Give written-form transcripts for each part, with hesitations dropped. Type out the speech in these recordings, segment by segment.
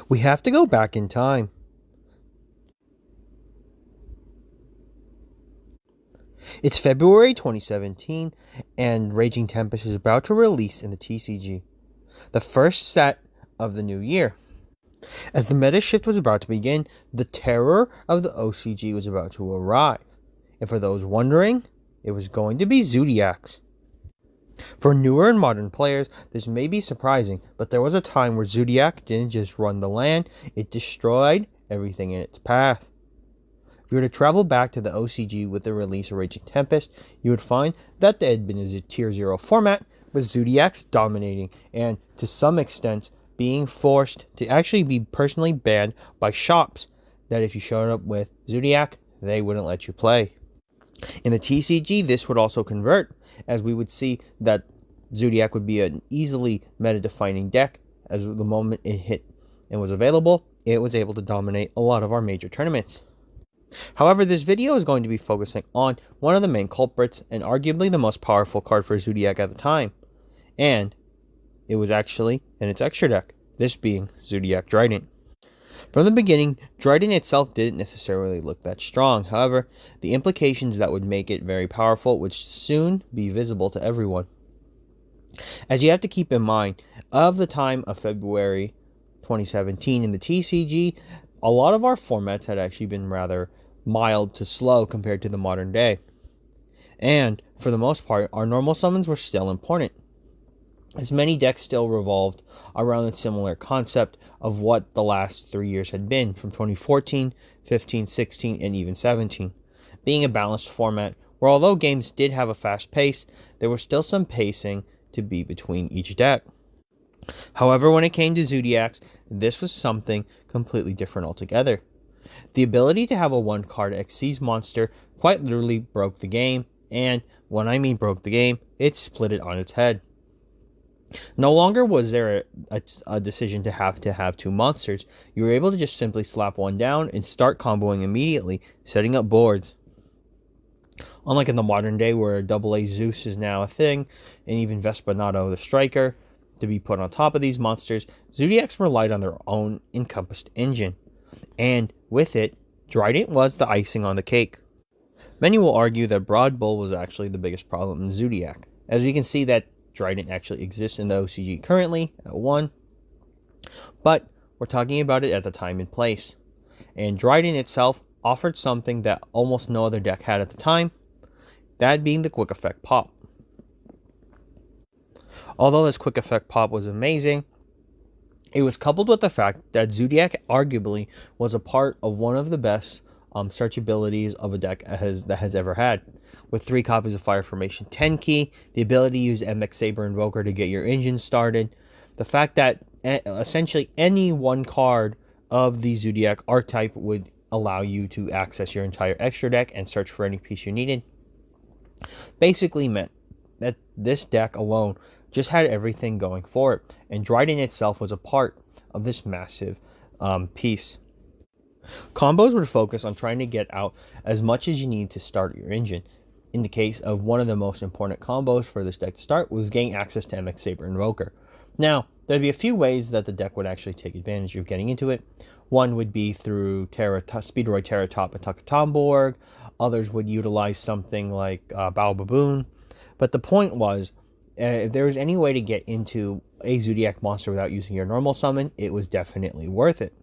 We have to go back in time. It's February 2017, and Raging Tempest is about to release in the TCG, the first set of the new year. As the meta shift was about to begin, the terror of the OCG was about to arrive. And for those wondering, it was going to be Zoodiacs. For newer and modern players, this may be surprising, but there was a time where Zoodiac didn't just run the land, it destroyed everything in its path. If you were to travel back to the OCG with the release of Raging Tempest, you would find that there had been a Tier 0 format, with Zoodiacs dominating, and to some extent, being forced to actually be personally banned by shops, that if you showed up with Zoodiac, they wouldn't let you play. In the TCG, this would also convert, as we would see that Zoodiac would be an easily meta-defining deck, as the moment it hit and was available, it was able to dominate a lot of our major tournaments. However, this video is going to be focusing on one of the main culprits, and arguably the most powerful card for Zoodiac at the time, and it was actually in its extra deck, this being Zoodiac Drident. From the beginning, Drident itself didn't necessarily look that strong. However, the implications that would make it very powerful would soon be visible to everyone. As you have to keep in mind, of the time of February 2017 in the TCG, a lot of our formats had actually been rather mild to slow compared to the modern day. And, for the most part, our normal summons were still important, as many decks still revolved around a similar concept of what the last 3 years had been, from 2014, 15, 16, and even 17, being a balanced format where although games did have a fast pace, there was still some pacing to be between each deck. However, when it came to Zoodiacs, this was something completely different altogether. The ability to have a one-card Xyz monster quite literally broke the game, and when I mean broke the game, it split it on its head. No longer was there a decision to have two monsters. You were able to just simply slap one down and start comboing immediately, setting up boards. Unlike in the modern day where AA Zeus is now a thing, and even Vespanato the Striker to be put on top of these monsters, Zoodiacs relied on their own encompassed engine. And with it, Drident was the icing on the cake. Many will argue that Broad Bull was actually the biggest problem in Zoodiac, as we can see that Drident actually exists in the OCG currently at 1, but we're talking about it at the time and place. And Drident itself offered something that almost no other deck had at the time, that being the Quick Effect Pop. Although this Quick Effect Pop was amazing, it was coupled with the fact that Zoodiac arguably was a part of one of the best search abilities of a deck that has ever had. With 3 copies of Fire Formation 10 key, the ability to use MX Saber Invoker to get your engine started, the fact that essentially any one card of the Zoodiac archetype would allow you to access your entire extra deck and search for any piece you needed, basically meant that this deck alone just had everything going for it, and Drident itself was a part of this massive piece. Combos would focus on trying to get out as much as you need to start your engine. In the case of one of the most important combos for this deck to start was getting access to MX Saber Invoker. Now, there'd be a few ways that the deck would actually take advantage of getting into it. One would be through Speedroid Terratop and Tuckatomborg. Others would utilize something like Baboon. But the point was, if there was any way to get into a Zoodiac monster without using your normal summon, it was definitely worth it.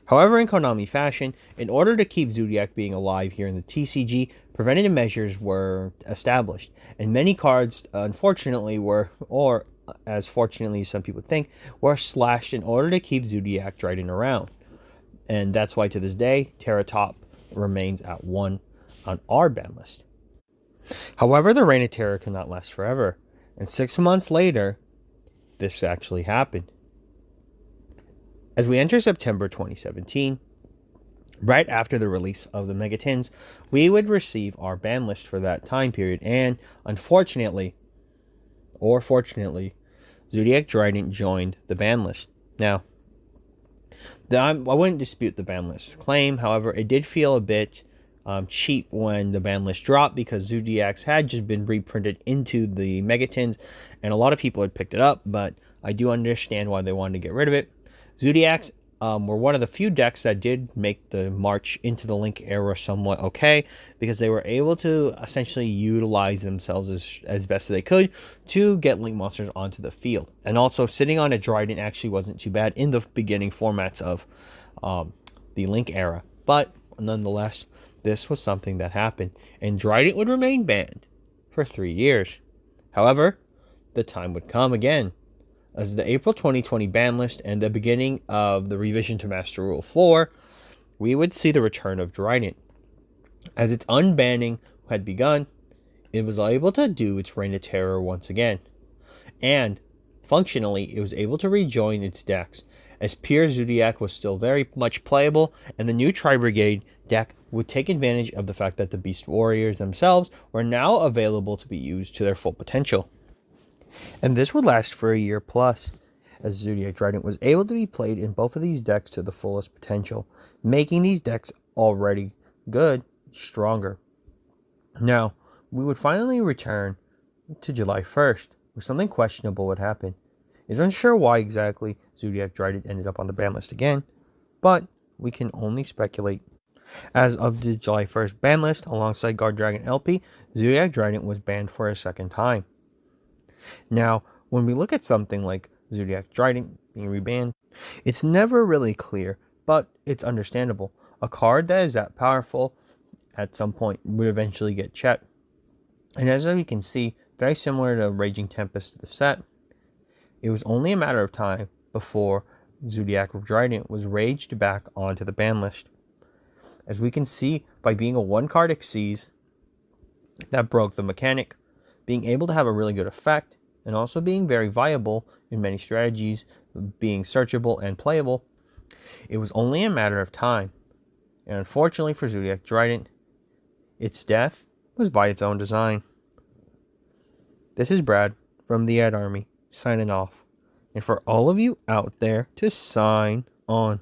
However, in Konami fashion, in order to keep Zoodiac being alive here in the TCG, preventative measures were established, and many cards, unfortunately, were, or as fortunately some people think, were slashed in order to keep Zoodiac Drident around. And that's why to this day, Terratop remains at 1 on our ban list. However, the Reign of Terror could not last forever, and 6 months later, this actually happened. As we enter September 2017, right after the release of the Megatins, we would receive our ban list for that time period, and unfortunately, or fortunately, Zoodiac Drident joined the ban list. Now, I wouldn't dispute the ban list claim, however, it did feel a bit cheap when the ban list dropped, because Zoodiacs had just been reprinted into the Megatins, and a lot of people had picked it up, but I do understand why they wanted to get rid of it. Zoodiacs were one of the few decks that did make the march into the Link era somewhat okay, because they were able to essentially utilize themselves as best as they could to get Link monsters onto the field. And also, sitting on a Drident actually wasn't too bad in the beginning formats of the Link era. But nonetheless, this was something that happened, and Drident would remain banned for 3 years. However, the time would come again, as the April 2020 ban list and the beginning of the revision to Master Rule 4, we would see the return of Drident. As its unbanning had begun, it was able to do its reign of terror once again. And, functionally, it was able to rejoin its decks, as pure Zoodiac was still very much playable, and the new Tri-Brigade deck would take advantage of the fact that the Beast Warriors themselves were now available to be used to their full potential. And this would last for a year plus, as Zoodiac Drident was able to be played in both of these decks to the fullest potential, making these decks already good stronger. Now, we would finally return to July 1st, where something questionable would happen. It's unsure why exactly Zoodiac Drident ended up on the ban list again, but we can only speculate. As of the July 1st ban list, alongside Guard Dragon LP, Zoodiac Drident was banned for a second time. Now, when we look at something like Zoodiac Drident being rebanned, it's never really clear, but it's understandable. A card that is that powerful at some point would eventually get checked. And as we can see, very similar to Raging Tempest, the set, it was only a matter of time before Zoodiac Drident was raged back onto the ban list. As we can see, by being a one-card Xyz that broke the mechanic, being able to have a really good effect, and also being very viable in many strategies, being searchable and playable, it was only a matter of time. And unfortunately for Zoodiac Drident, its death was by its own design. This is Brad from the Ad Army, signing off. And for all of you out there, to sign on.